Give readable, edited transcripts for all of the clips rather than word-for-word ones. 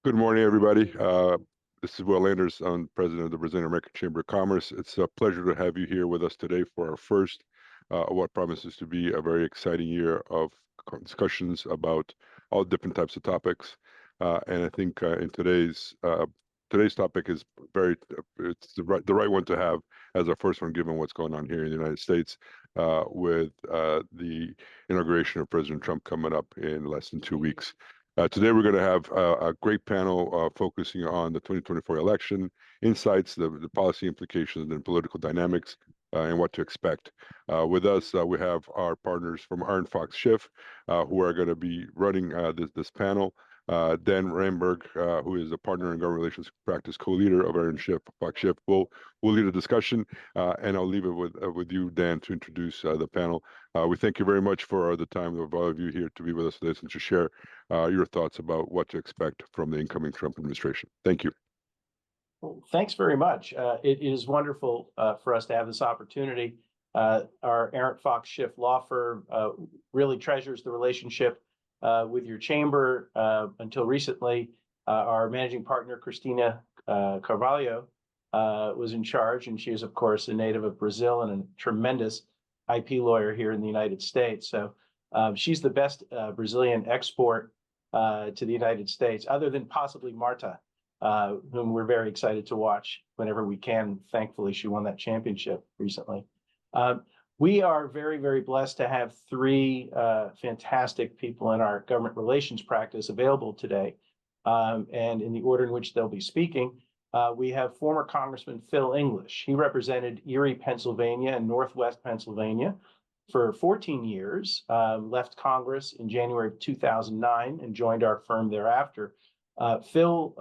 Good morning, everybody. This is Will Anders. I'm president of the Brazilian American Chamber of Commerce. It's a pleasure to have you here with us today for our first, what promises to be a very exciting year of discussions about all different types of topics. And I think in today's topic is it's the right one to have as our first one, given what's going on here in the United States with the inauguration of President Trump coming up in less than 2 weeks. Today, we're going to have a great panel focusing on the 2024 election, insights, the policy implications, and political dynamics, and what to expect. With us, we have our partners from ArentFox Schiff, who are going to be running this panel. Dan Renberg, who is a partner in government relations practice co-leader of ArentFox Schiff, will lead a discussion, and I'll leave it with you, Dan, to introduce the panel. We thank you very much for the time of all of you here to be with us today and to share your thoughts about what to expect from the incoming Trump administration. Thank you. Well, thanks very much. It is wonderful for us to have this opportunity. Our ArentFox Schiff law firm really treasures the relationship with your chamber. Until recently, our managing partner, Cristina Carvalho, was in charge, and she is, of course, a native of Brazil and a tremendous IP lawyer here in the United States. So she's the best Brazilian export to the United States, other than possibly Marta, whom we're very excited to watch whenever we can. Thankfully, she won that championship recently. We are very, very blessed to have three fantastic people in our government relations practice available today. And in the order in which they'll be speaking, we have former Congressman Phil English. He represented Erie, Pennsylvania and Northwest Pennsylvania for 14 years, left Congress in January of 2009 and joined our firm thereafter. Phil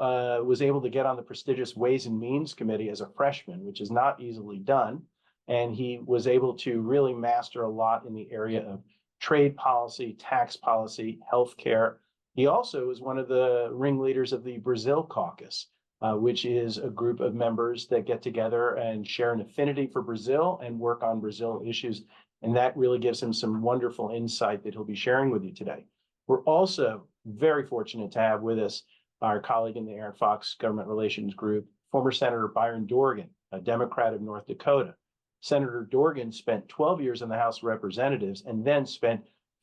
was able to get on the prestigious Ways and Means Committee as a freshman, which is not easily done. And he was able to really master a lot in the area of trade policy, tax policy, healthcare. He also is one of the ringleaders of the Brazil Caucus, which is a group of members that get together and share an affinity for Brazil and work on Brazil issues. And that really gives him some wonderful insight that he'll be sharing with you today. We're also very fortunate to have with us our colleague in the ArentFox Government Relations Group, former Senator Byron Dorgan, a Democrat of North Dakota. Senator Dorgan spent 12 years in the House of Representatives and then spent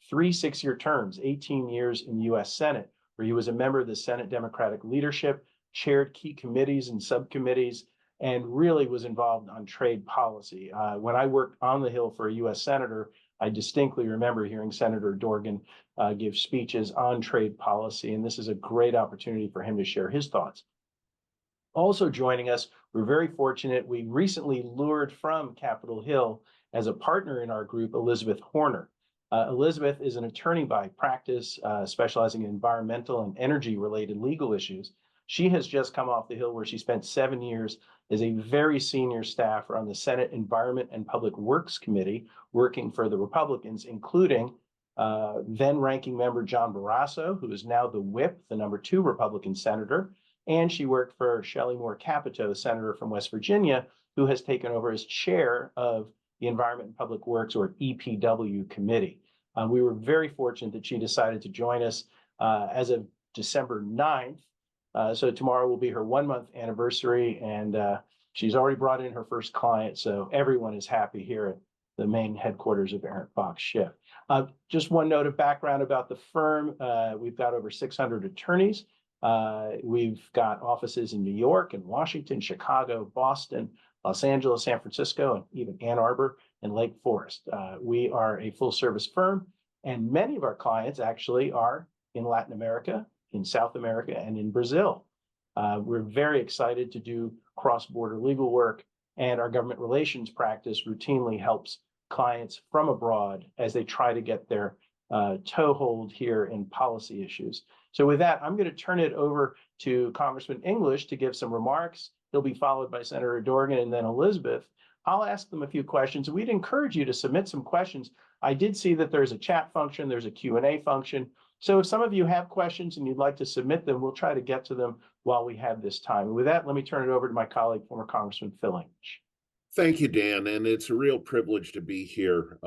3 6-year terms, 18 years in the U.S. Senate, where he was a member of the Senate Democratic leadership, chaired key committees and subcommittees, and really was involved on trade policy. When I worked on the Hill for a U.S. Senator, I distinctly remember hearing Senator Dorgan give speeches on trade policy, and this is a great opportunity for him to share his thoughts. Also joining us, we're very fortunate, we recently lured from Capitol Hill as a partner in our group, Elizabeth Horner. Elizabeth is an attorney by practice, specializing in environmental and energy-related legal issues. She has just come off the Hill where she spent 7 years as a very senior staffer on the Senate Environment and Public Works Committee, working for the Republicans, including then ranking member John Barrasso, who is now the whip, the #2 Republican senator. And she worked for Shelley Moore Capito, senator from West Virginia, who has taken over as chair of the Environment and Public Works, or EPW, committee. We were very fortunate that she decided to join us as of December 9th. So tomorrow will be her 1-month anniversary, and she's already brought in her first client. So everyone is happy here at the main headquarters of ArentFox Schiff. Just one note of background about the firm. We've got over 600 attorneys. We've got offices in New York and Washington, Chicago, Boston, Los Angeles, San Francisco, and even Ann Arbor and Lake Forest. We are a full service firm, and many of our clients actually are in Latin America, in South America, and in Brazil. We're very excited to do cross-border legal work, and our government relations practice routinely helps clients from abroad as they try to get their toehold here in policy issues. So with that, I'm going to turn it over to Congressman English to give some remarks. He'll be followed by Senator Dorgan and then Elizabeth. I'll ask them a few questions. We'd encourage you to submit some questions. I did see that there's a chat function, there's a Q&A function. So if some of you have questions and you'd like to submit them, we'll try to get to them while we have this time. And with that, let me turn it over to my colleague, former Congressman Phil English. Thank you, Dan, and it's a real privilege to be here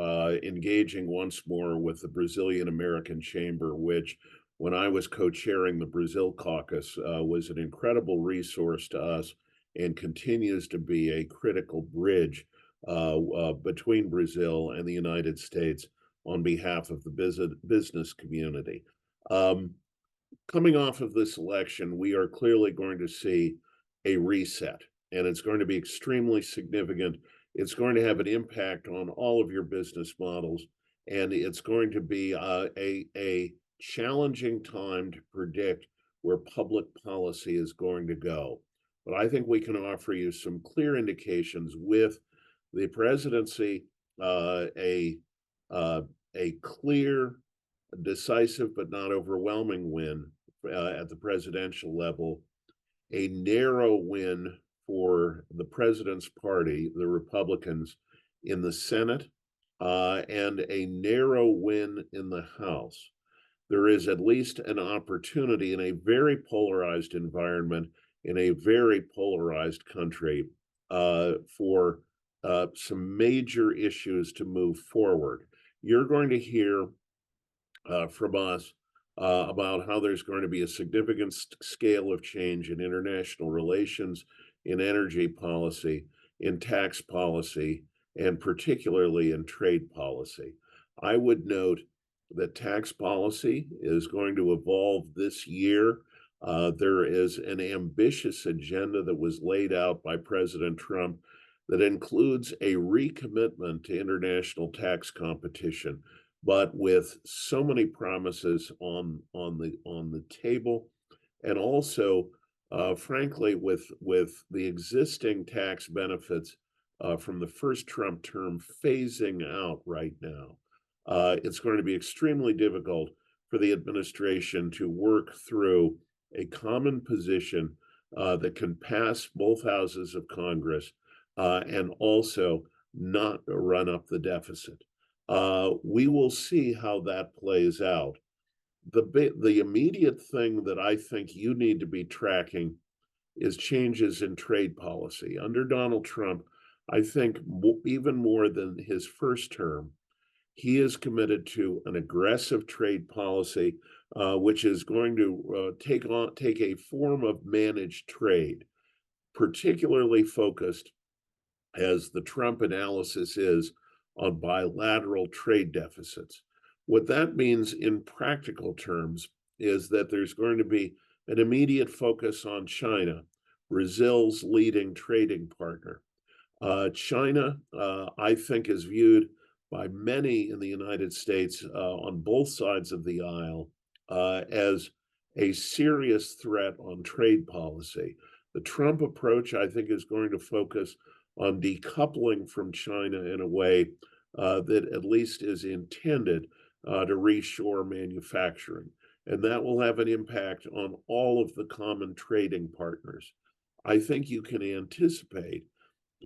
engaging once more with the Brazilian American Chamber, which when I was co-chairing the Brazil caucus, was an incredible resource to us and continues to be a critical bridge between Brazil and the United States on behalf of the business community. Coming off of this election, we are clearly going to see a reset, and it's going to be extremely significant. It's going to have an impact on all of your business models, and it's going to be a challenging time to predict where public policy is going to go. But I think we can offer you some clear indications with the presidency, a clear, decisive but not overwhelming win at the presidential level, a narrow win for the president's party, the Republicans, in the Senate, and a narrow win in the House. There is at least an opportunity in a very polarized environment, in a very polarized country, for some major issues to move forward. You're going to hear from us about how there's going to be a significant scale of change in international relations, in energy policy, in tax policy, and particularly in trade policy. I would note that tax policy is going to evolve this year. There is an ambitious agenda that was laid out by President Trump that includes a recommitment to international tax competition, but with so many promises on the table, and also, frankly, with the existing tax benefits from the first Trump term phasing out right now, it's going to be extremely difficult for the administration to work through a common position that can pass both houses of Congress and also not run up the deficit. We will see how that plays out. The immediate thing that I think you need to be tracking is changes in trade policy. Under Donald Trump, I think even more than his first term, he is committed to an aggressive trade policy, which is going to take a form of managed trade, particularly focused, as the Trump analysis is, on bilateral trade deficits. What that means in practical terms is that there's going to be an immediate focus on China, Brazil's leading trading partner. China, I think, is viewed by many in the United States on both sides of the aisle as a serious threat on trade policy. The Trump approach, I think, is going to focus on decoupling from China in a way that at least is intended to reshore manufacturing. And that will have an impact on all of the common trading partners. I think you can anticipate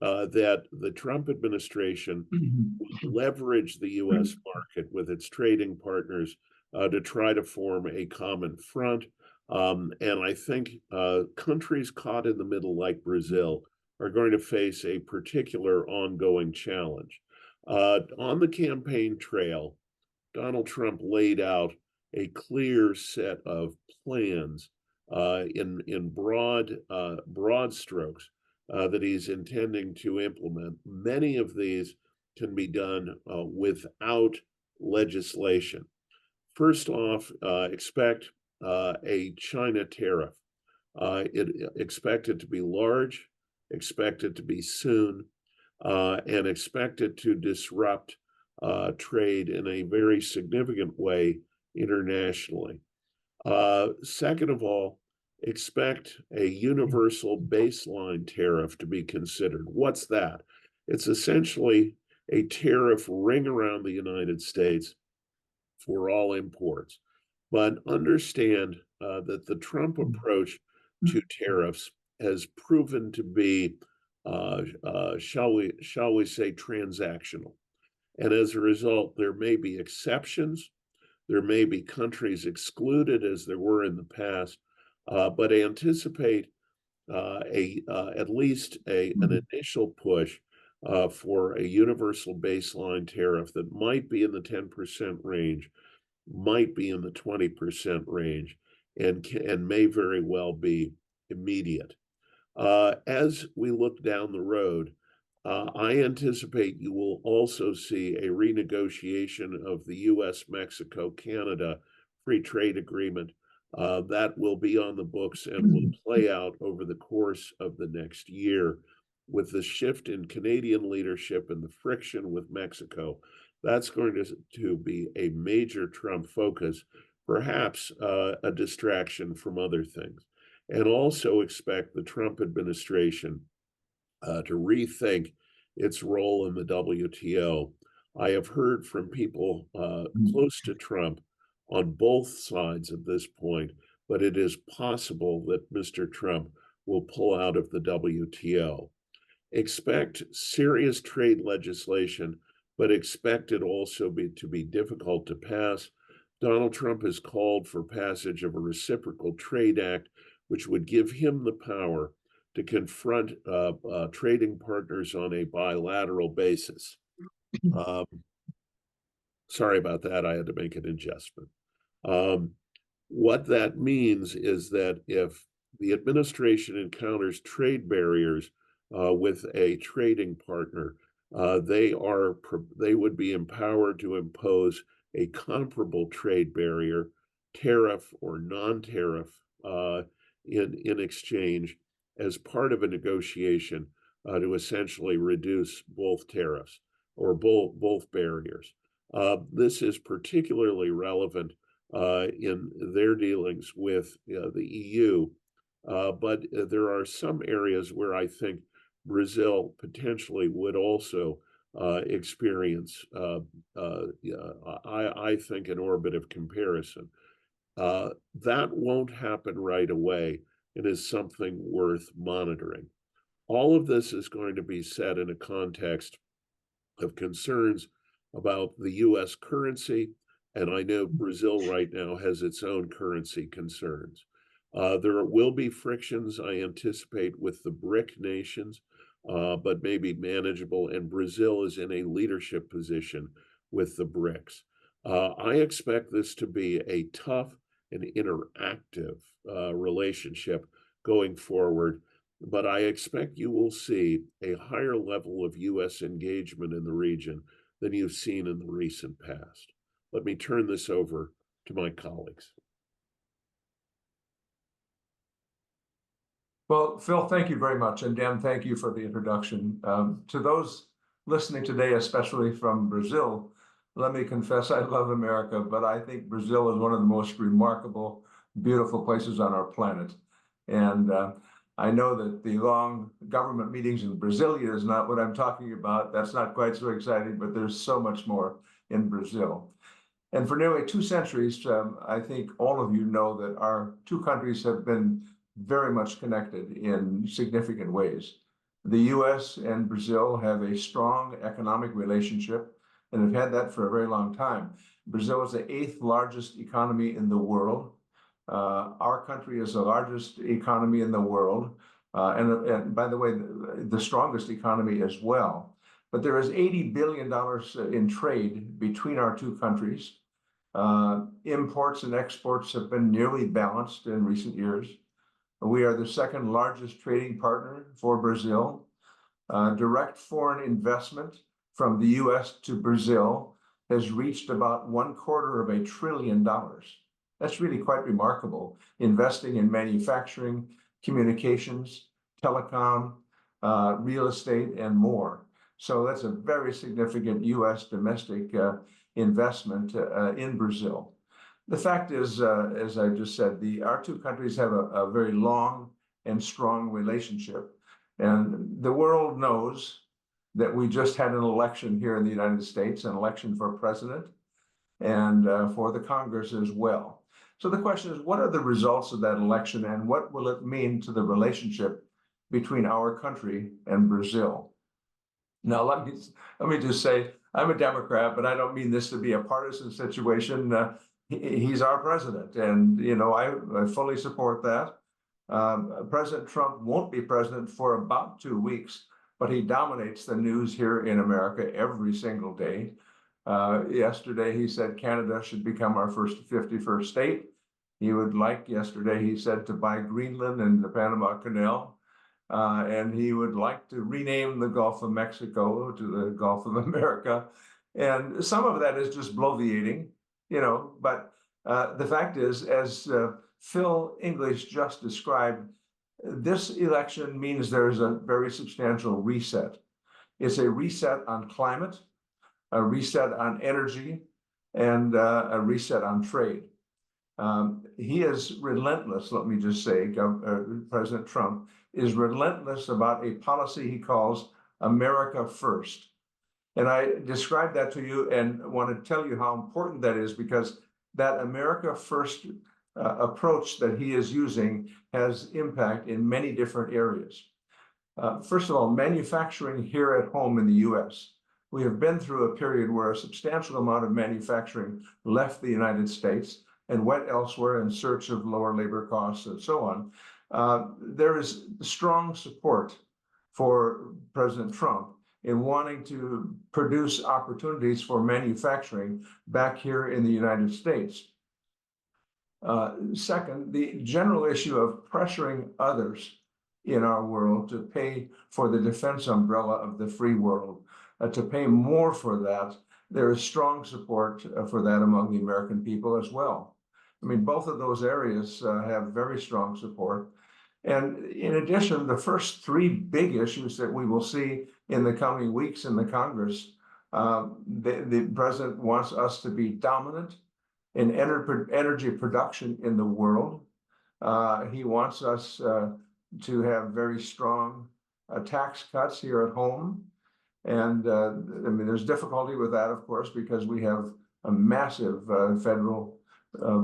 that the Trump administration will leverage the U.S. market with its trading partners to try to form a common front. And I think countries caught in the middle, like Brazil, are going to face a particular ongoing challenge. On the campaign trail, Donald Trump laid out a clear set of plans in broad strokes that he's intending to implement. Many of these can be done without legislation. First off, expect a China tariff. Expect it to be large, expect it to be soon, and expect it to disrupt trade in a very significant way internationally. Second of all, expect a universal baseline tariff to be considered. What's that? It's essentially a tariff ring around the United States for all imports. But understand that the Trump approach to tariffs has proven to be, shall we say, transactional. And as a result, there may be exceptions. There may be countries excluded, as there were in the past, but anticipate at least an initial push for a universal baseline tariff that might be in the 10% range, might be in the 20% range and may very well be immediate. As we look down the road, I anticipate you will also see a renegotiation of the US-Mexico-Canada free trade agreement that will be on the books and will play out over the course of the next year. With the shift in Canadian leadership and the friction with Mexico, that's going to be a major Trump focus, perhaps a distraction from other things. And also expect the Trump administration to rethink its role in the WTO. I have heard from people close to Trump on both sides at this point, but it is possible that Mr. Trump will pull out of the WTO. Expect serious trade legislation, but expect it also to be difficult to pass. Donald Trump has called for passage of a reciprocal trade act, which would give him the power to confront trading partners on a bilateral basis. Sorry about that. I had to make an adjustment. What that means is that if the administration encounters trade barriers with a trading partner, they would be empowered to impose a comparable trade barrier, tariff or non-tariff, in exchange as part of a negotiation to essentially reduce both tariffs or both barriers. This is particularly relevant in their dealings with the EU, but there are some areas where I think Brazil potentially would also experience, I think, an orbit of comparison. That won't happen right away. It is something worth monitoring. All of this is going to be set in a context of concerns about the US currency, and I know Brazil right now has its own currency concerns. There will be frictions, I anticipate, with the BRIC nations, but maybe manageable, and Brazil is in a leadership position with the BRICS. I expect this to be a tough and interactive relationship going forward, but I expect you will see a higher level of US engagement in the region than you've seen in the recent past. Let me turn this over to my colleagues. Well, Phil, thank you very much. And Dan, thank you for the introduction. To those listening today, especially from Brazil, let me confess, I love America, but I think Brazil is one of the most remarkable, beautiful places on our planet. And I know that the long government meetings in Brasilia is not what I'm talking about. That's not quite so exciting, but there's so much more in Brazil. And for nearly 2 centuries, I think all of you know that our two countries have been very much connected in significant ways. The US and Brazil have a strong economic relationship and have had that for a very long time. Brazil is the 8th largest economy in the world. Our country is the largest economy in the world, and by the way, the strongest economy as well. But there is $80 billion in trade between our two countries. Imports and exports have been nearly balanced in recent years. We are the 2nd largest trading partner for Brazil. Direct foreign investment from the US to Brazil has reached about $250 billion. That's really quite remarkable, investing in manufacturing, communications, telecom, real estate, and more. So that's a very significant US domestic investment in Brazil. The fact is, as I just said, our two countries have a very long and strong relationship. And the world knows that we just had an election here in the United States, an election for president and for the Congress as well. So the question is, what are the results of that election and what will it mean to the relationship between our country and Brazil? Now, let me just say, I'm a Democrat, but I don't mean this to be a partisan situation. He's our president, and I fully support that. President Trump won't be president for about 2 weeks, but he dominates the news here in America every single day. Yesterday, he said Canada should become our 51st state. He would like, yesterday, he said, to buy Greenland and the Panama Canal. And he would like to rename the Gulf of Mexico to the Gulf of America. And some of that is just bloviating, but the fact is, as Phil English just described, this election means there's a very substantial reset. It's a reset on climate, a reset on energy, and a reset on trade. He is relentless, let me just say, President Trump is relentless about a policy he calls America First. And I described that to you and want to tell you how important that is, because that America First approach that he is using has impact in many different areas. First of all, manufacturing here at home in the US. We have been through a period where a substantial amount of manufacturing left the United States and went elsewhere in search of lower labor costs and so on. There is strong support for President Trump in wanting to produce opportunities for manufacturing back here in the United States. Second, the general issue of pressuring others in our world to pay for the defense umbrella of the free world, to pay more for that. There is strong support for that among the American people as well. I mean, both of those areas have very strong support. And in addition, the first three big issues that we will see in the coming weeks in the Congress, the president wants us to be dominant in energy production in the world. He wants us to have very strong tax cuts here at home. And I mean, there's difficulty with that, of course, because we have a massive federal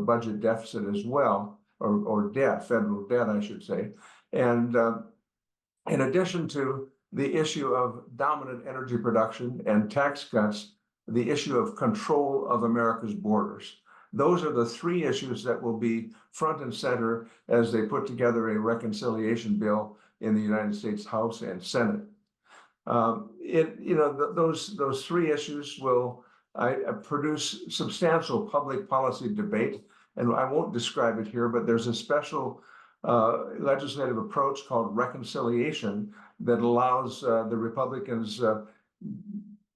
budget deficit as well, or debt, federal debt, I should say. And in addition to the issue of dominant energy production and tax cuts, the issue of control of America's borders. Those are the three issues that will be front and center as they put together a reconciliation bill in the United States House and Senate. Those three issues will produce substantial public policy debate, and I won't describe it here, but there's a special legislative approach called reconciliation that allows the Republicans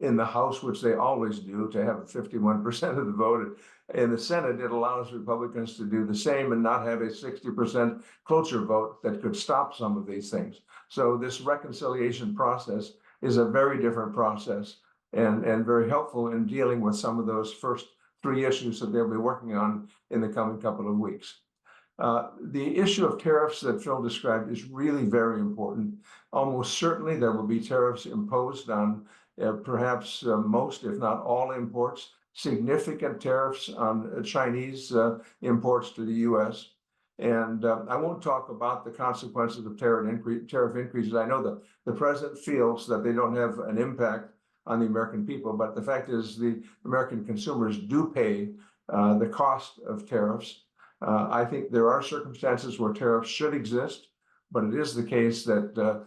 in the House, which they always do, to have 51% of the vote. In the Senate, it allows Republicans to do the same and not have a 60% cloture vote that could stop some of these things. So this reconciliation process is a very different process and very helpful in dealing with some of those first three issues that they'll be working on in the coming couple of weeks. The issue of tariffs that Phil described is really very important. Almost certainly there will be tariffs imposed on perhaps most, if not all, imports, significant tariffs on Chinese imports to the US. And I won't talk about the consequences of tariff increases. I know that the president feels that they don't have an impact on the American people, but the fact is the American consumers do pay the cost of tariffs. I think there are circumstances where tariffs should exist, but it is the case that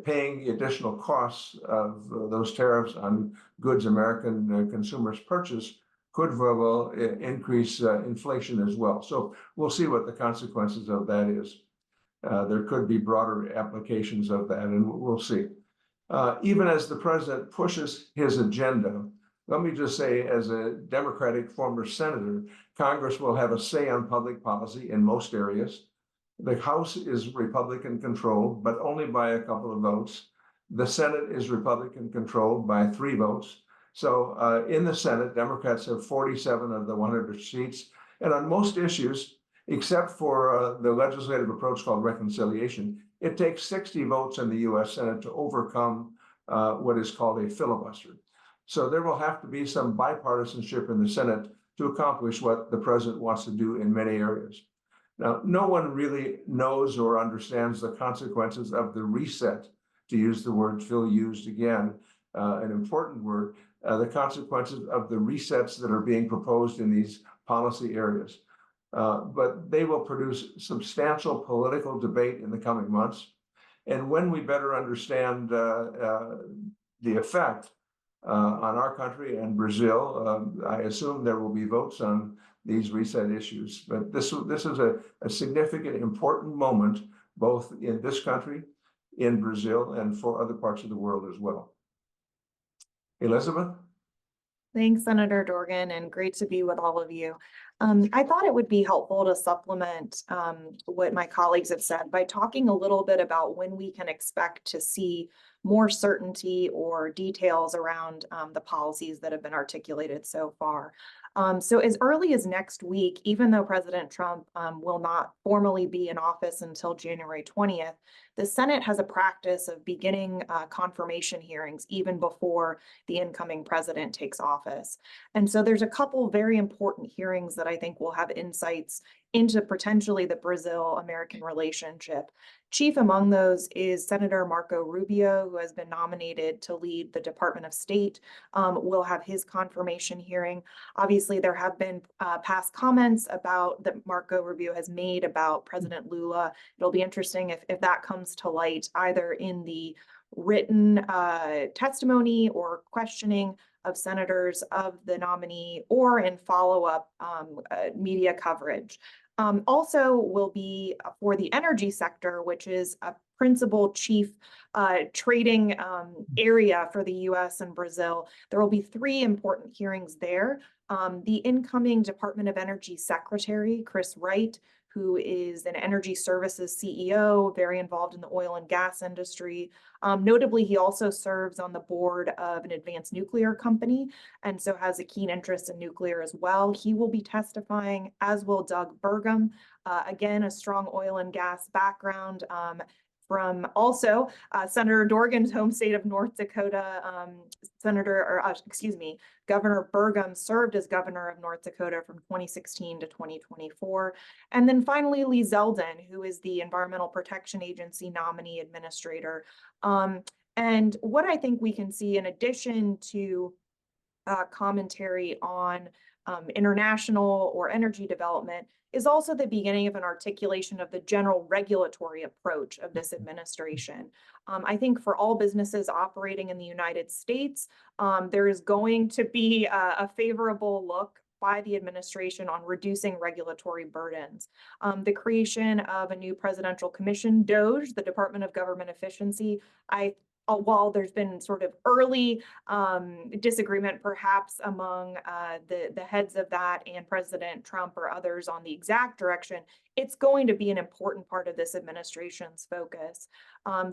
paying additional costs of those tariffs on goods American consumers purchase could very well increase inflation as well. So we'll see what the consequences of that is. There could be broader applications of that, and we'll see. Even as the president pushes his agenda, let me just say, as a Democratic former senator, Congress will have a say on public policy in most areas. The House is Republican controlled, but only by a couple of votes. The Senate is Republican controlled by 3 votes. So in the Senate, Democrats have 47 of the 100 seats. And on most issues, except for the legislative approach called reconciliation, it takes 60 votes in the US Senate to overcome what is called a filibuster. So there will have to be some bipartisanship in the Senate to accomplish what the president wants to do in many areas. Now, no one really knows or understands the consequences of the reset, to use the word Phil used again, an important word, the consequences of the resets that are being proposed in these policy areas. But they will produce substantial political debate in the coming months. And when we better understand the effect, on our country and Brazil. I assume there will be votes on these reset issues, but this is a significant, important moment, both in this country, in Brazil, and for other parts of the world as well. Elizabeth? Thanks, Senator Dorgan, and great to be with all of you. I thought it would be helpful to supplement what my colleagues have said by talking a little bit about when we can expect to see more certainty or details around the policies that have been articulated so far. So as early as next week, even though President Trump will not formally be in office until January 20th, the Senate has a practice of beginning confirmation hearings even before the incoming president takes office. And so there's a couple very important hearings that I think will have insights into potentially the Brazil-American relationship. Chief among those is Senator Marco Rubio, who has been nominated to lead the Department of State. Will have his confirmation hearing. Obviously, there have been past comments about that Marco Rubio has made about President Lula. It'll be interesting if that comes to light either in the written testimony or questioning of senators of the nominee or in follow-up media coverage. Also will be for the energy sector, which is a principal chief trading area for the US and Brazil. There will be 3 important hearings there. The incoming Department of Energy Secretary, Chris Wright, who is an energy services CEO, very involved in the oil and gas industry. Notably, he also serves on the board of an advanced nuclear company, and so has a keen interest in nuclear as well. He will be testifying, as will Doug Burgum, again, a strong oil and gas background, from also Senator Dorgan's home state of North Dakota. Governor Burgum served as governor of North Dakota from 2016 to 2024. And then finally, Lee Zeldin, who is the Environmental Protection Agency nominee administrator. And what I think we can see in addition to commentary on international or energy development is also the beginning of an articulation of the general regulatory approach of this administration. I think for all businesses operating in the United States, there is going to be a favorable look by the administration on reducing regulatory burdens. The creation of a new presidential commission, DOGE, the Department of Government Efficiency, while there's been sort of early disagreement perhaps among the heads of that and President Trump or others on the exact direction, it's going to be an important part of this administration's focus.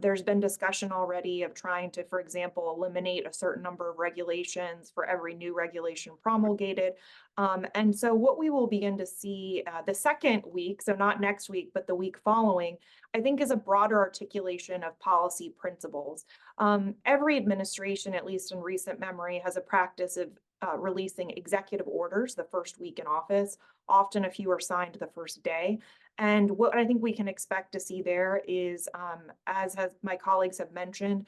There's been discussion already of trying to, for example, eliminate a certain number of regulations for every new regulation promulgated. And so what we will begin to see the second week, so not next week, but the week following, I think is a broader articulation of policy principles. Every administration, at least in recent memory, has a practice of releasing executive orders the first week in office. Often a few are signed the first day. And what I think we can expect to see there is, as my colleagues have mentioned,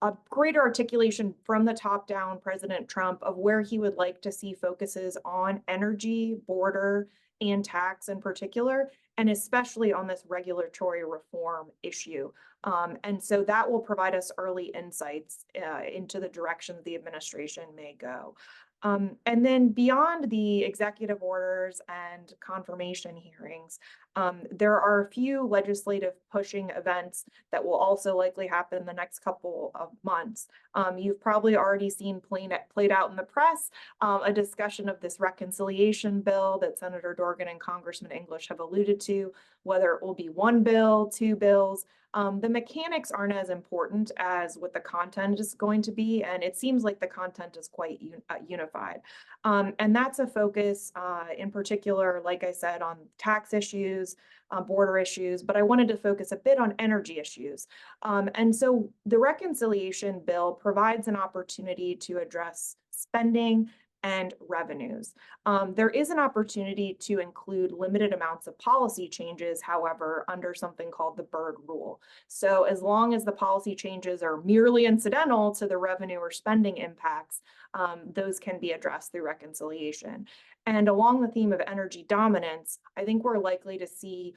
a greater articulation from the top down, President Trump, of where he would like to see focuses on energy, border, and tax in particular, and especially on this regulatory reform issue. And so that will provide us early insights into the direction the administration may go. And then beyond the executive orders and confirmation hearings, there are a few legislative pushing events that will also likely happen in the next couple of months. You've probably already seen played out in the press a discussion of this reconciliation bill that Senator Dorgan and Congressman English have alluded to, whether it will be 1 bill, 2 bills. The mechanics aren't as important as what the content is going to be, and it seems like the content is quite unified. And that's a focus in particular, like I said, on tax issues, border issues, but I wanted to focus a bit on energy issues. And so the reconciliation bill provides an opportunity to address spending and revenues. There is an opportunity to include limited amounts of policy changes, however, under something called the Byrd Rule. So as long as the policy changes are merely incidental to the revenue or spending impacts, those can be addressed through reconciliation. And along the theme of energy dominance, I think we're likely to see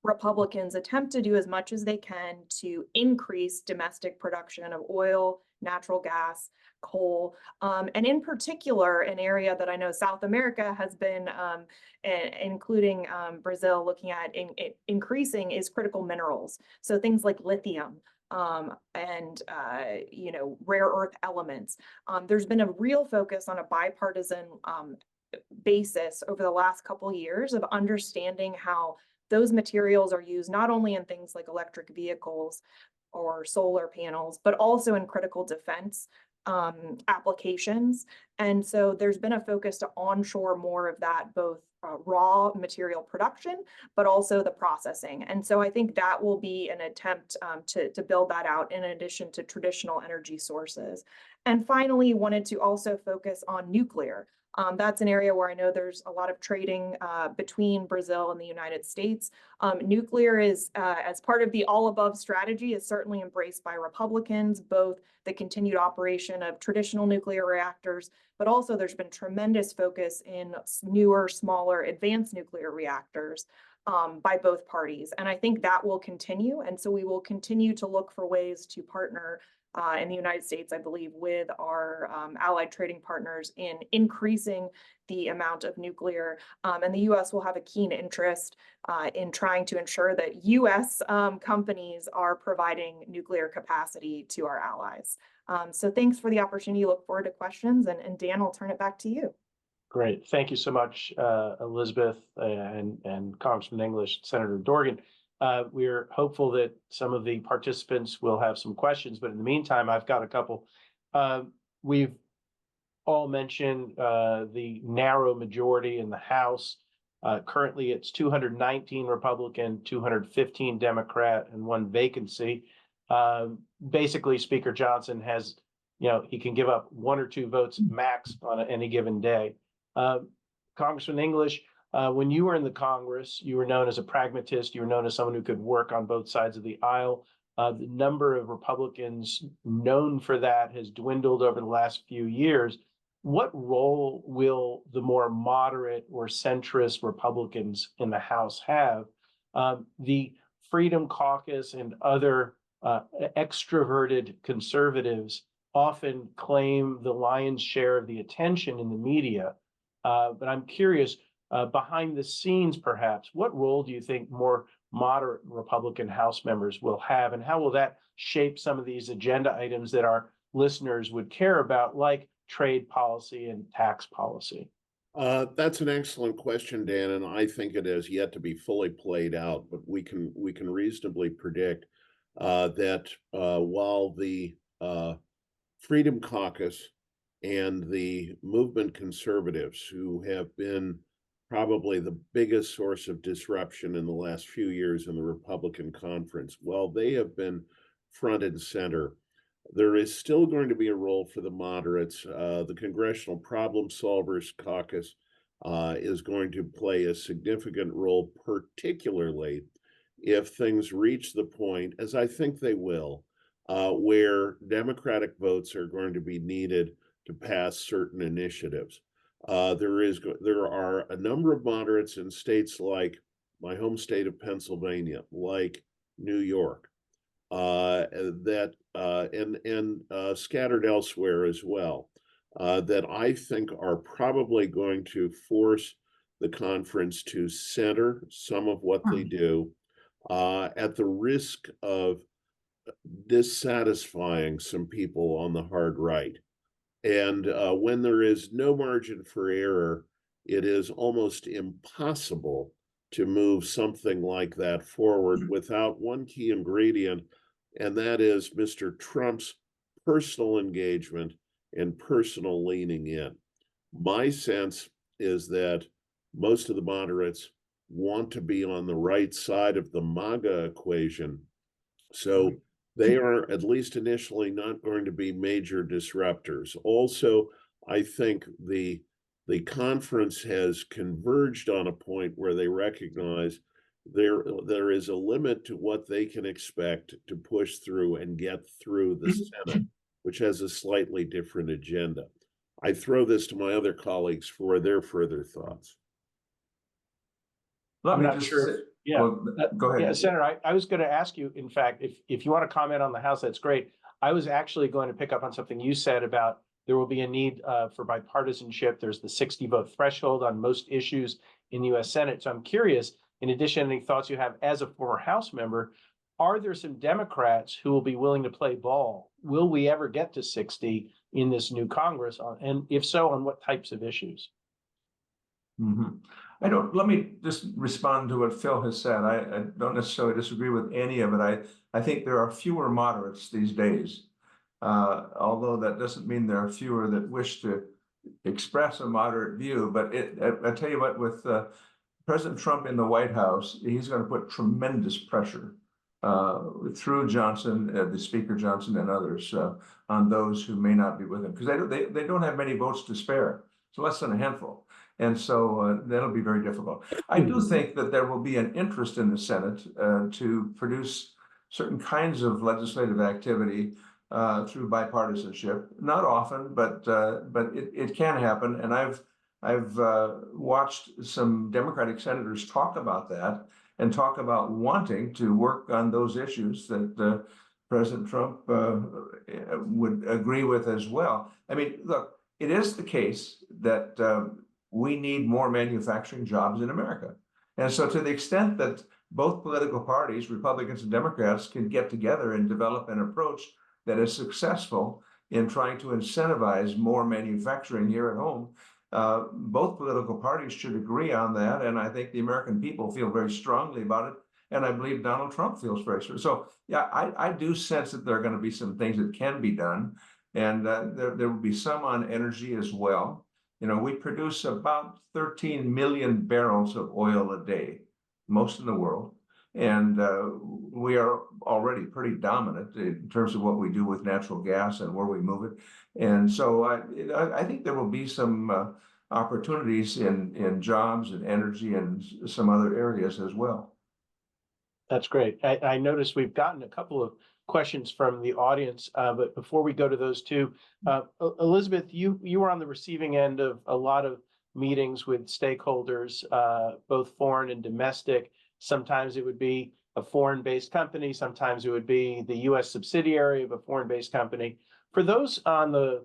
Republicans attempt to do as much as they can to increase domestic production of oil, natural gas, coal, and in particular, an area that I know South America has been, including Brazil, looking at increasing is critical minerals. So things like lithium, and rare earth elements. There's been a real focus on a bipartisan basis over the last couple of years of understanding how those materials are used not only in things like electric vehicles or solar panels, but also in critical defense applications. And so there's been a focus to onshore more of that, both raw material production, but also the processing. And so I think that will be an attempt to build that out in addition to traditional energy sources. And finally, wanted to also focus on nuclear. That's an area where I know there's a lot of trading between Brazil and the United States. Nuclear is, as part of the all-above strategy, is certainly embraced by Republicans, both the continued operation of traditional nuclear reactors, but also there's been tremendous focus in newer, smaller, advanced nuclear reactors by both parties. And I think that will continue. And so we will continue to look for ways to partner in the United States, I believe, with our allied trading partners in increasing the amount of nuclear. And the U.S. will have a keen interest in trying to ensure that U.S. companies are providing nuclear capacity to our allies. So thanks for the opportunity. Look forward to questions. And Dan, I'll turn it back to you. Great. Thank you so much, Elizabeth and Congressman English, Senator Dorgan. We're hopeful that some of the participants will have some questions, but in the meantime, I've got a couple. We've all mentioned the narrow majority in the House. Currently, it's 219 Republican, 215 Democrat, and 1 vacancy. Basically, Speaker Johnson has, he can give up 1 or 2 votes max on any given day. Congressman English, when you were in the Congress, you were known as a pragmatist. You were known as someone who could work on both sides of the aisle. The number of Republicans known for that has dwindled over the last few years. What role will the more moderate or centrist Republicans in the House have? The Freedom Caucus and other extroverted conservatives often claim the lion's share of the attention in the media. But I'm curious, behind the scenes, perhaps, what role do you think more moderate Republican House members will have, and how will that shape some of these agenda items that our listeners would care about, like trade policy and tax policy? That's an excellent question, Dan, and I think it has yet to be fully played out. But we can reasonably predict that while the Freedom Caucus and the movement conservatives, who have been probably the biggest source of disruption in the last few years in the Republican conference, while they have been front and center, there is still going to be a role for the moderates. The Congressional Problem Solvers Caucus is going to play a significant role, particularly if things reach the point, as I think they will, where Democratic votes are going to be needed to pass certain initiatives. There are a number of moderates in states like my home state of Pennsylvania, like New York, that scattered elsewhere as well, that I think are probably going to force the conference to center some of what they do, at the risk of dissatisfying some people on the hard right. And when there is no margin for error, it is almost impossible to move something like that forward without one key ingredient, and that is Mr. Trump's personal engagement and personal leaning in. My sense is that most of the moderates want to be on the right side of the MAGA equation. So they are, at least initially, not going to be major disruptors. Also, I think the conference has converged on a point where they recognize there is a limit to what they can expect to push through and get through the Senate, which has a slightly different agenda. I throw this to my other colleagues for their further thoughts. I'm not sure. Yeah, well, go ahead. Yeah, Senator, I was going to ask you, in fact, if you want to comment on the House, that's great. I was actually going to pick up on something you said about there will be a need for bipartisanship. There's the 60 vote threshold on most issues in the US Senate. So I'm curious, in addition, any thoughts you have as a former House member, are there some Democrats who will be willing to play ball? Will we ever get to 60 in this new Congress? And if so, on what types of issues? Let me just respond to what Phil has said. I don't necessarily disagree with any of it. I think there are fewer moderates these days. Although that doesn't mean there are fewer that wish to express a moderate view. But I tell you what, with President Trump in the White House, he's going to put tremendous pressure through Johnson, the Speaker Johnson and others, on those who may not be with him, because they don't have many votes to spare. It's less than a handful. And so that'll be very difficult. I do think that there will be an interest in the Senate to produce certain kinds of legislative activity through bipartisanship. Not often, but it can happen. And I've watched some Democratic senators talk about that and talk about wanting to work on those issues that President Trump would agree with as well. I mean, look, it is the case that we need more manufacturing jobs in America. And so to the extent that both political parties, Republicans and Democrats, can get together and develop an approach that is successful in trying to incentivize more manufacturing here at home, both political parties should agree on that. And I think the American people feel very strongly about it. And I believe Donald Trump feels very strongly. So yeah, I do sense that there are going to be some things that can be done. And there will be some on energy as well. You know, we produce about 13 million barrels of oil a day, most in the world. And we are already pretty dominant in terms of what we do with natural gas and where we move it. And so I think there will be some opportunities in jobs and energy and some other areas as well. That's great. I noticed we've gotten a couple of questions from the audience, but before we go to those two, Elizabeth, you were on the receiving end of a lot of meetings with stakeholders, both foreign and domestic. Sometimes it would be a foreign-based company. Sometimes it would be the U.S. subsidiary of a foreign-based company. For those on the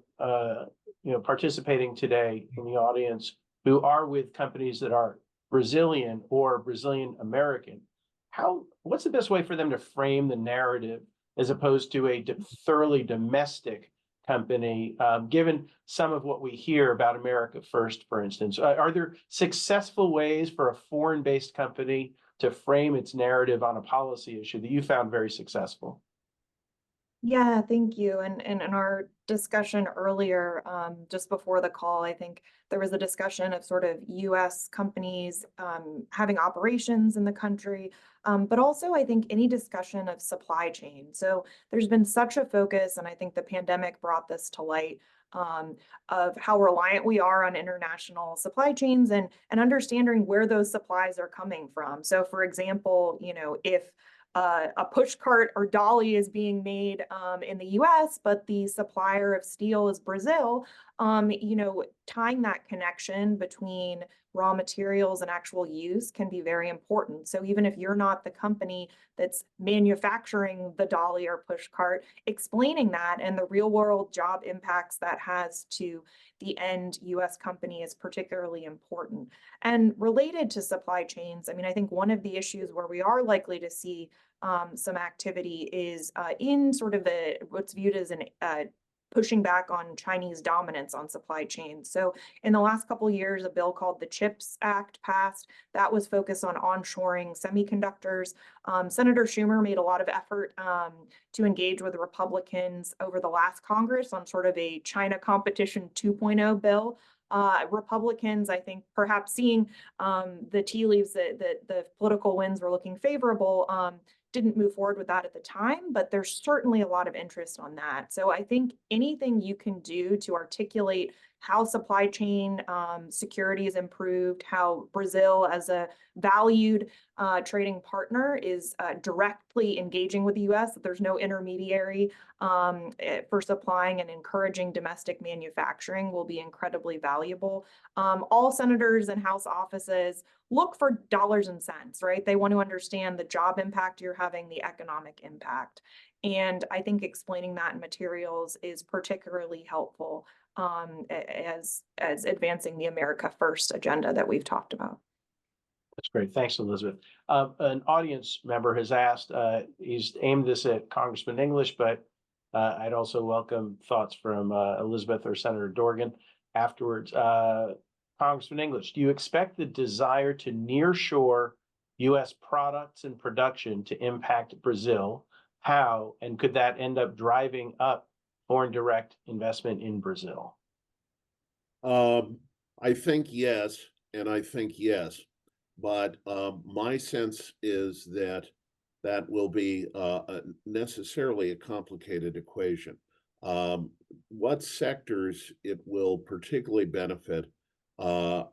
participating today in the audience who are with companies that are Brazilian or Brazilian American, what's the best way for them to frame the narrative as opposed to a thoroughly domestic company, given some of what we hear about America First, for instance? Are there successful ways for a foreign-based company to frame its narrative on a policy issue that you found very successful? Yeah, thank you. And in our discussion earlier, just before the call, I think there was a discussion of sort of US companies having operations in the country, but also I think any discussion of supply chain. So there's been such a focus, and I think the pandemic brought this to light, of how reliant we are on international supply chains and understanding where those supplies are coming from. So for example, if a push cart or dolly is being made in the US, but the supplier of steel is Brazil, tying that connection between raw materials and actual use can be very important. So even if you're not the company that's manufacturing the dolly or push cart, explaining that and the real world job impacts that has to the end US company is particularly important. And related to supply chains, I mean, I think one of the issues where we are likely to see some activity is in sort of what's viewed as an pushing back on Chinese dominance on supply chains. So in the last couple of years, a bill called the CHIPS Act passed that was focused on onshoring semiconductors. Senator Schumer made a lot of effort to engage with Republicans over the last Congress on sort of a China competition 2.0 bill. Republicans, I think, perhaps seeing the tea leaves that the political winds were looking favorable, didn't move forward with that at the time, but there's certainly a lot of interest on that. So I think anything you can do to articulate how supply chain security is improved, how Brazil as a valued trading partner is directly engaging with the US, that there's no intermediary for supplying and encouraging domestic manufacturing will be incredibly valuable. All senators and House offices look for dollars and cents, right? They want to understand the job impact you're having, the economic impact. And I think explaining that in materials is particularly helpful as advancing the America First agenda that we've talked about. That's great. Thanks, Elizabeth. An audience member has asked, he's aimed this at Congressman English, but I'd also welcome thoughts from Elizabeth or Senator Dorgan afterwards. Congressman English, do you expect the desire to nearshore U.S. products and production to impact Brazil? How, and could that end up driving up foreign direct investment in Brazil? I think yes, and I think yes. But my sense is that that will be necessarily a complicated equation. What sectors it will particularly benefit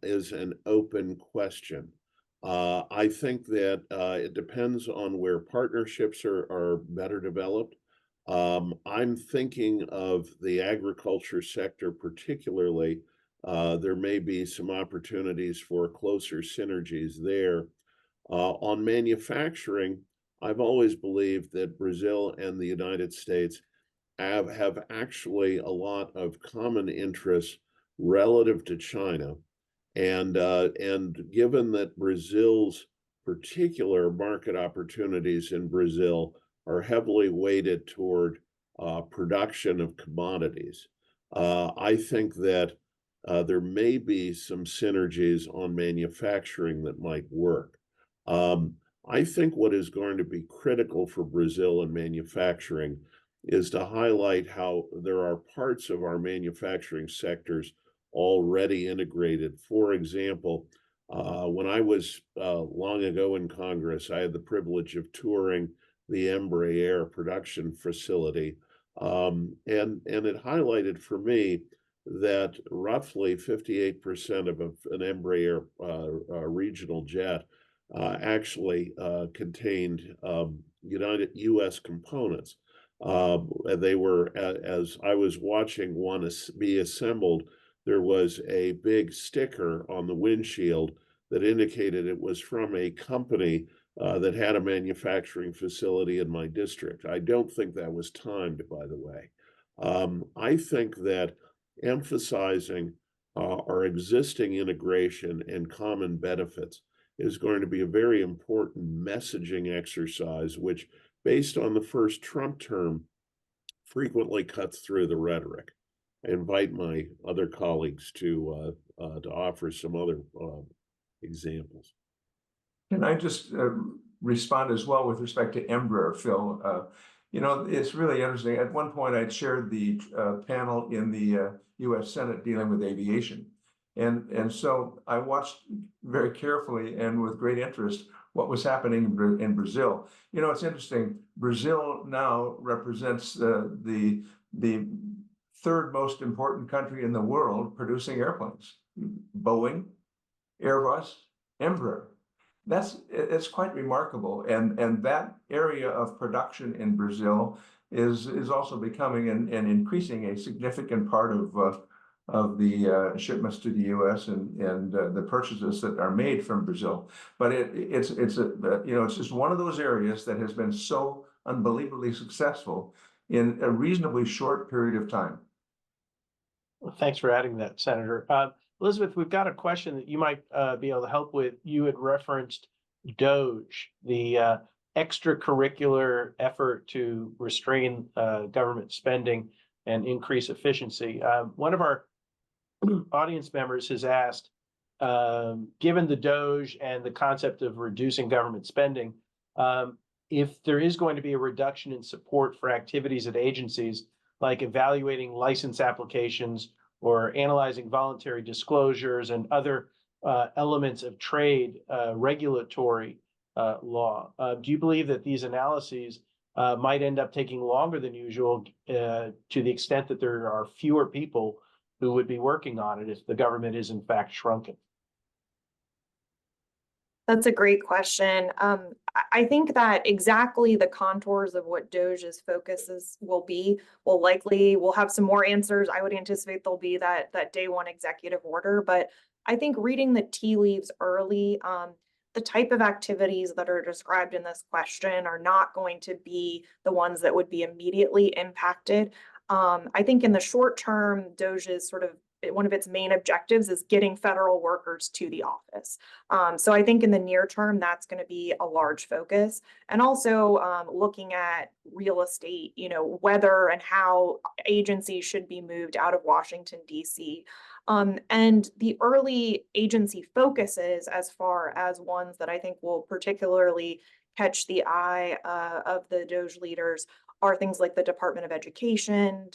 is an open question. I think that it depends on where partnerships are better developed. I'm thinking of the agriculture sector particularly. There may be some opportunities for closer synergies there. On manufacturing, I've always believed that Brazil and the United States have actually a lot of common interests relative to China. And given that Brazil's particular market opportunities in Brazil are heavily weighted toward production of commodities, I think that there may be some synergies on manufacturing that might work. I think what is going to be critical for Brazil in manufacturing is to highlight how there are parts of our manufacturing sectors already integrated. For example, when I was long ago in Congress, I had the privilege of touring the Embraer production facility, and it highlighted for me that roughly 58% of an Embraer regional jet actually contained U.S. components. They were, as I was watching one be assembled, there was a big sticker on the windshield that indicated it was from a company that had a manufacturing facility in my district. I don't think that was timed, by the way. I think that emphasizing our existing integration and common benefits is going to be a very important messaging exercise, which, based on the first Trump term, frequently cuts through the rhetoric. I invite my other colleagues to offer some other examples. Can I just respond as well with respect to Embraer, Phil? You know, it's really interesting. At one point, I'd chaired the panel in the U.S. Senate dealing with aviation. And so I watched very carefully and with great interest what was happening in Brazil. You know, it's interesting. Brazil now represents the third most important country in the world producing airplanes. Boeing, Airbus, Embraer. It's quite remarkable, and that area of production in Brazil is also becoming and increasing a significant part of the shipments to the U.S. and the purchases that are made from Brazil. But it's just one of those areas that has been so unbelievably successful in a reasonably short period of time. Well, thanks for adding that, Senator. Elizabeth, we've got a question that you might be able to help with. You had referenced DOGE, the extracurricular effort to restrain government spending and increase efficiency. One of our audience members has asked, given the DOGE and the concept of reducing government spending, if there is going to be a reduction in support for activities at agencies like evaluating license applications or analyzing voluntary disclosures and other elements of trade regulatory law. Do you believe that these analyses might end up taking longer than usual to the extent that there are fewer people who would be working on it if the government is in fact shrunken? That's a great question. I think that exactly the contours of what DOGE's focuses will we'll have some more answers. I would anticipate there'll be that day one executive order, but I think reading the tea leaves early, the type of activities that are described in this question are not going to be the ones that would be immediately impacted. I think in the short term, DOGE is sort of one of its main objectives is getting federal workers to the office. So I think in the near term, that's going to be a large focus. And also looking at real estate, whether and how agencies should be moved out of Washington, D.C. And the early agency focuses, as far as ones that I think will particularly catch the eye of the DOGE leaders, are things like the Department of Education,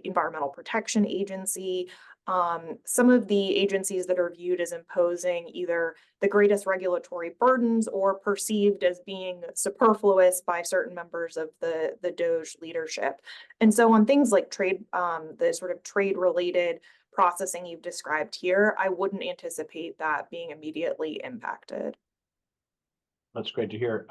Environmental Protection Agency, some of the agencies that are viewed as imposing either the greatest regulatory burdens or perceived as being superfluous by certain members of the DOGE leadership. And so on things like trade, the sort of trade-related processing you've described here, I wouldn't anticipate that being immediately impacted. That's great to hear.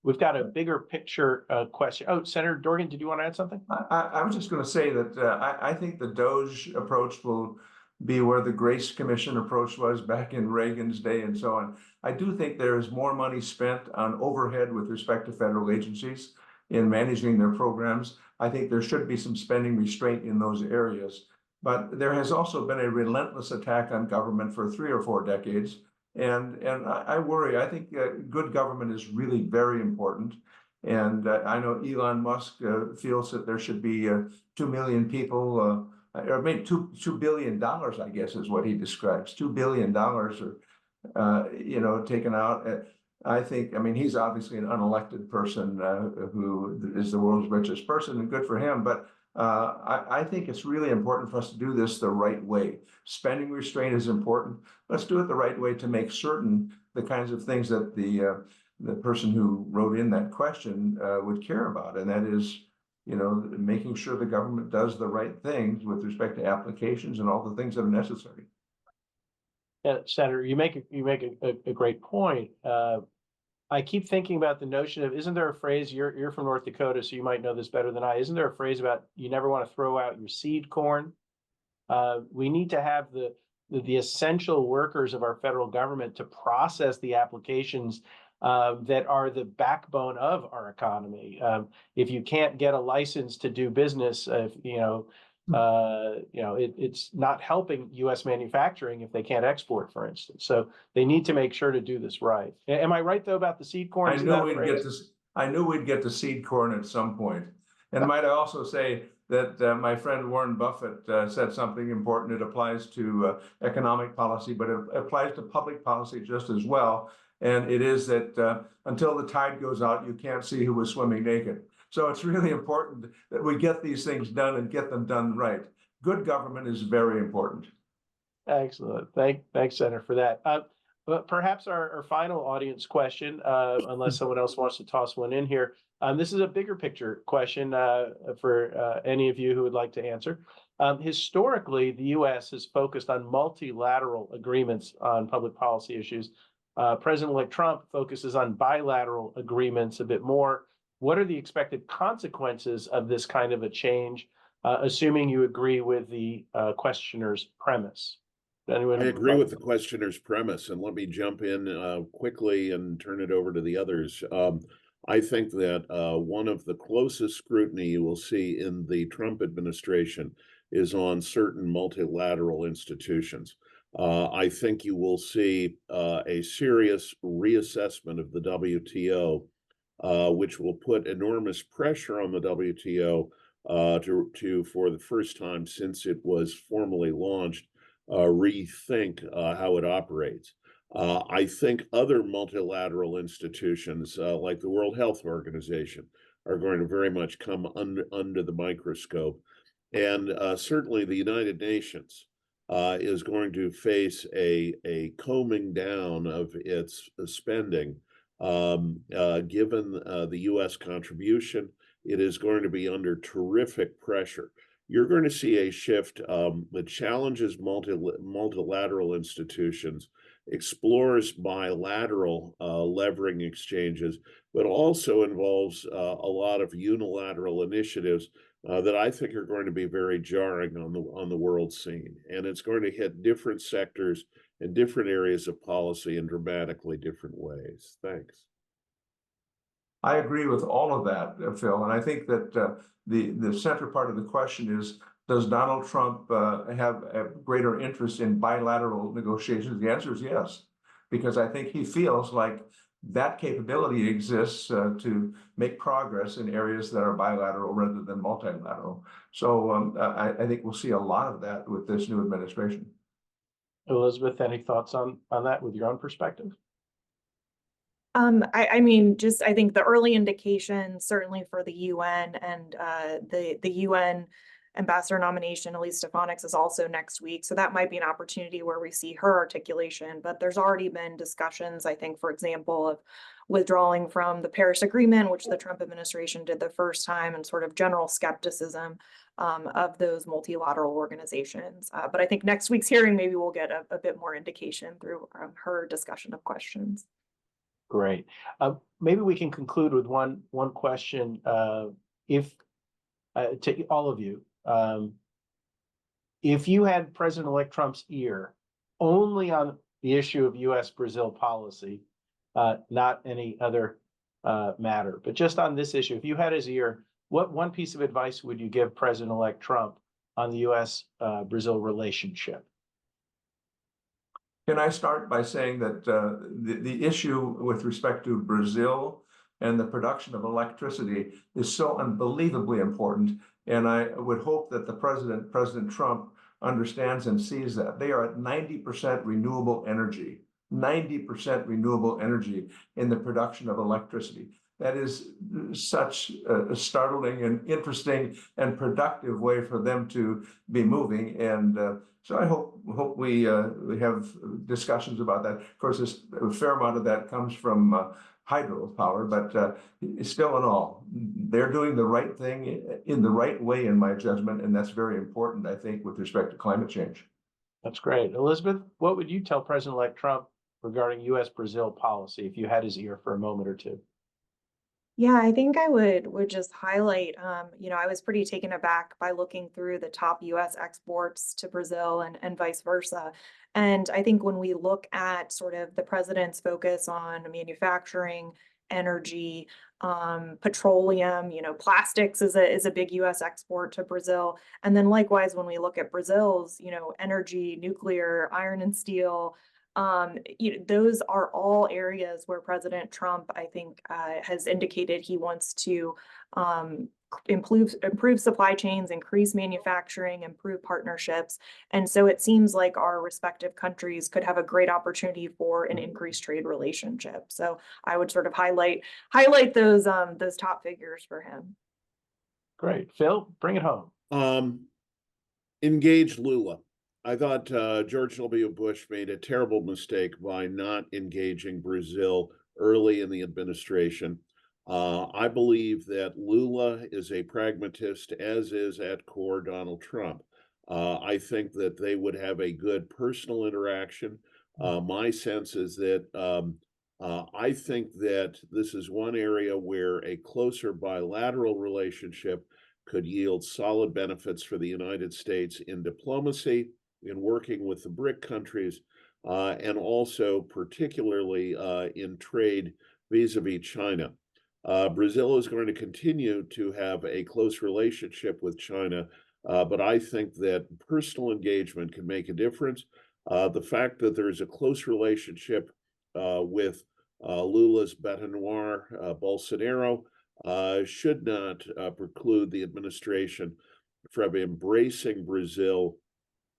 We've got a bigger picture question. Oh, Senator Dorgan, did you want to add something? I was just going to say that I think the DOGE approach will be where the Grace Commission approach was back in Reagan's day and so on. I do think there is more money spent on overhead with respect to federal agencies in managing their programs. I think there should be some spending restraint in those areas. But there has also been a relentless attack on government for 3 or 4 decades. And I worry. I think good government is really very important. And I know Elon Musk feels that there should be 2 million people, or maybe $2 billion, I guess, is what he describes. $2 billion, or taken out. I mean, he's obviously an unelected person who is the world's richest person, and good for him. But I think it's really important for us to do this the right way. Spending restraint is important. Let's do it the right way to make certain the kinds of things that the person who wrote in that question would care about, and that is, making sure the government does the right things with respect to applications and all the things that are necessary. Yeah, Senator, you make a great point. I keep thinking about the notion of, isn't there a phrase, you're from North Dakota, so you might know this better than I, isn't there a phrase about you never want to throw out your seed corn? We need to have the essential workers of our federal government to process the applications that are the backbone of our economy. If you can't get a license to do business, it's not helping U.S. manufacturing if they can't export, for instance. So they need to make sure to do this right. Am I right though about the seed corn? I knew we'd get to seed corn at some point. And might I also say that my friend Warren Buffett said something important. It applies to economic policy, but it applies to public policy just as well. And it is that until the tide goes out, you can't see who was swimming naked. So it's really important that we get these things done and get them done right. Good government is very important. Excellent. Thanks, Senator, for that. But perhaps our final audience question, unless someone else wants to toss one in here. This is a bigger picture question for any of you who would like to answer. Historically, the U.S. has focused on multilateral agreements on public policy issues. President-elect Trump focuses on bilateral agreements a bit more. What are the expected consequences of this kind of a change, assuming you agree with the questioner's premise? I agree with the questioner's premise, and let me jump in quickly and turn it over to the others. I think that one of the closest scrutiny you will see in the Trump administration is on certain multilateral institutions. I think you will see a serious reassessment of the WTO, which will put enormous pressure on the WTO to, for the first time since it was formally launched, rethink how it operates. I think other multilateral institutions like the World Health Organization are going to very much come under the microscope. And certainly the United Nations is going to face a combing down of its spending. Given the U.S. contribution, it is going to be under terrific pressure. You're going to see a shift that challenges multilateral institutions, explores bilateral levering exchanges, but also involves a lot of unilateral initiatives that I think are going to be very jarring on the world scene. And it's going to hit different sectors in different areas of policy in dramatically different ways. Thanks. I agree with all of that, Phil, and I think that the center part of the question is, does Donald Trump have a greater interest in bilateral negotiations? The answer is yes, because I think he feels like that capability exists to make progress in areas that are bilateral rather than multilateral. So I think we'll see a lot of that with this new administration. Elizabeth, any thoughts on that with your own perspective? I mean, just I think the early indications, certainly for the UN and the UN ambassador nomination, Elise Stefanik's is also next week. So that might be an opportunity where we see her articulation. But there's already been discussions, I think, for example, of withdrawing from the Paris Agreement, which the Trump administration did the first time, and sort of general skepticism of those multilateral organizations. But I think next week's hearing, maybe we'll get a bit more indication through her discussion of questions. Great. Maybe we can conclude with one question. If to all of you, if you had President-elect Trump's ear only on the issue of U.S.-Brazil policy, not any other matter, but just on this issue, if you had his ear, what one piece of advice would you give President-elect Trump on the U.S.-Brazil relationship? Can I start by saying that the issue with respect to Brazil and the production of electricity is so unbelievably important, and I would hope that President Trump understands and sees that. They are at 90% renewable energy, 90% renewable energy in the production of electricity. That is such a startling and interesting and productive way for them to be moving. And so I hope we have discussions about that. Of course, a fair amount of that comes from hydropower, but still in all, they're doing the right thing in the right way, in my judgment. And that's very important, I think, with respect to climate change. That's great. Elizabeth, what would you tell President-elect Trump regarding U.S.-Brazil policy if you had his ear for a moment or two? Yeah, I think I would just highlight, I was pretty taken aback by looking through the top US exports to Brazil and vice versa. And I think when we look at sort of the president's focus on manufacturing, energy, petroleum, plastics is a big US export to Brazil. And then likewise, when we look at Brazil's, energy, nuclear, iron and steel, those are all areas where President Trump, I think, has indicated he wants to improve supply chains, increase manufacturing, improve partnerships. And so it seems like our respective countries could have a great opportunity for an increased trade relationship. So I would sort of highlight those top figures for him. Great. Phil, bring it home. Engage Lula. I thought George W. Bush made a terrible mistake by not engaging Brazil early in the administration. I believe that Lula is a pragmatist, as is at core Donald Trump. I think that they would have a good personal interaction. My sense is that I think that this is one area where a closer bilateral relationship could yield solid benefits for the United States in diplomacy, in working with the BRIC countries, and also particularly in trade vis-a-vis China. Brazil is going to continue to have a close relationship with China, but I think that personal engagement can make a difference. The fact that there's a close relationship with Lula's bête noire, Bolsonaro, should not preclude the administration from embracing Brazil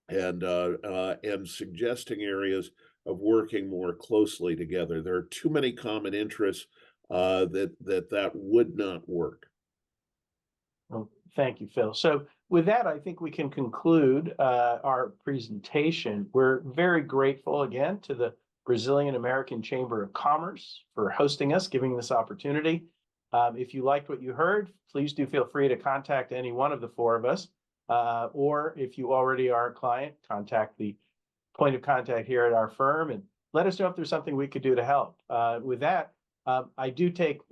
and suggesting areas of working more closely together. There are too many common interests that would not work. Well, thank you, Phil. So with that, I think we can conclude our presentation. We're very grateful again to the Brazilian American Chamber of Commerce for hosting us, giving this opportunity. If you liked what you heard, please do feel free to contact any one of the four of us. Or if you already are a client, contact the point of contact here at our firm and let us know if there's something we could do to help. With that, I do take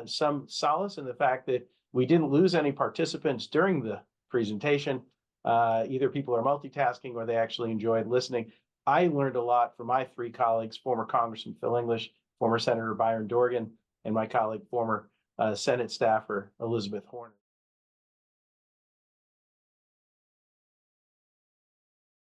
some solace in the fact that we didn't lose any participants during the presentation. Either people are multitasking or they actually enjoyed listening. I learned a lot from my three colleagues, former Congressman Phil English, former Senator Byron Dorgan, and my colleague, former Senate staffer Elizabeth Horner.